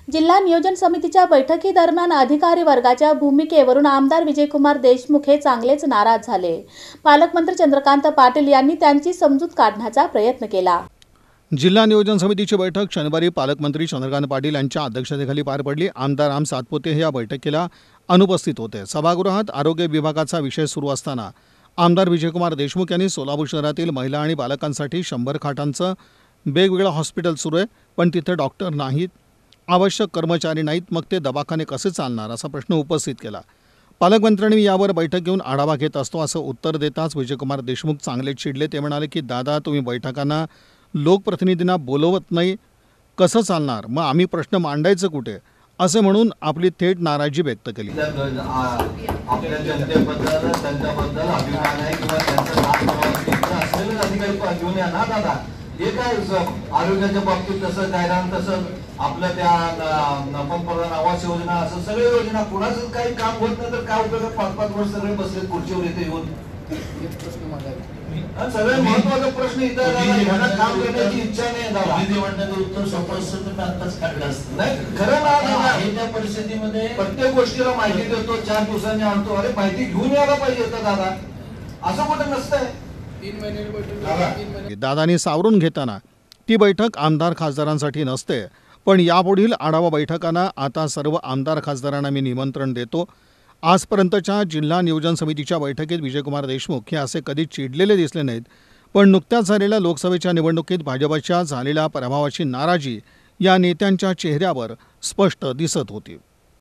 जिल्हा नियोजन समितीच्या बैठकीदरम्यान अधिकारी वर्गाच्या भूमिकेवरून आमदार विजयकुमार देशमुख हे चांगलेच नाराज झाले। पालकमंत्री चंद्रकांत पाटील यांनी त्यांची समजूत काढण्याचा प्रयत्न केला। जिल्हा नियोजन समितीची बैठक शनिवारी पालकमंत्री चंद्रकांत पाटील यांच्या अध्यक्षतेखाली पार पडली। आमदार राम सातपुते हे या बैठकीला अनुपस्थित होते। सभागृहात आरोग्य विभागाचा विषय सुरू असताना आमदार विजयकुमार देशमुख यांनी सोलापूर शहरातील महिला आणि बालकांसाठी 100 खाटांचं वेगवेगळं हॉस्पिटल सुरू आहे, पण तिथे डॉक्टर नाहीत, आवश्यक कर्मचारी नाहीत, मग ते दवाखाने कसे चालणार असा प्रश्न उपस्थित केला। पालकमंत्र्यांनी यावर बैठक घेऊन आढावा घेत असतो असं उत्तर देताच विजयकुमार देशमुख चांगले चिडले। ते म्हणाले की दादा, तुम्ही बैठकांना लोकप्रतिनिधींना बोलवत नाही, कसं चालणार, मग आम्ही प्रश्न मांडायचं कुठे, असे म्हणून आपली थेट नाराजी व्यक्त केली। आपल्या जनतेबद्दल त्यांच्याबद्दल अभिमान आहे किंवा त्यांचं नाव असलेलं अधिकारी घेऊन या ना दादा। हे काय आरोग्याच्या बाबतीत तसं गायरान, तसं आपल्या त्या पंतप्रधान आवास योजना, असं सगळ्या योजना कुणाचं काही काम होत नाही तर काय उपयोग? 5-5 वर्ष सगळे बसले खुर्चीवर इथे येऊन। सगळ्यात महत्वाचा प्रश्न इथं काम करण्याची इच्छा नाही दादा। उत्तर सोपं आताच काढलं असतं नाही खरं ना दादा। त्या परिस्थितीमध्ये प्रत्येक गोष्टीला माहिती देतो, 4 दिवसांनी आणतो। अरे माहिती घेऊन यायला पाहिजे होतं दादा, असं कुठं नसतंय। 3 महिने दादांनी सावरून घेताना ती बैठक आमदार खासदारांसाठी नसते, पण यापुढील आढावा बैठकांना आता सर्व आमदार खासदारांना मी निमंत्रण देतो। आजपर्यंतच्या जिल्हा नियोजन समितीच्या बैठकीत विजयकुमार देशमुख हे असे कधी चिडलेले दिसले नाहीत, पण नुकत्याच झालेल्या लोकसभेच्या निवडणुकीत भाजपच्या झालेल्या पराभवाची नाराजी या नेत्यांच्या चेहऱ्यावर स्पष्ट दिसत होती।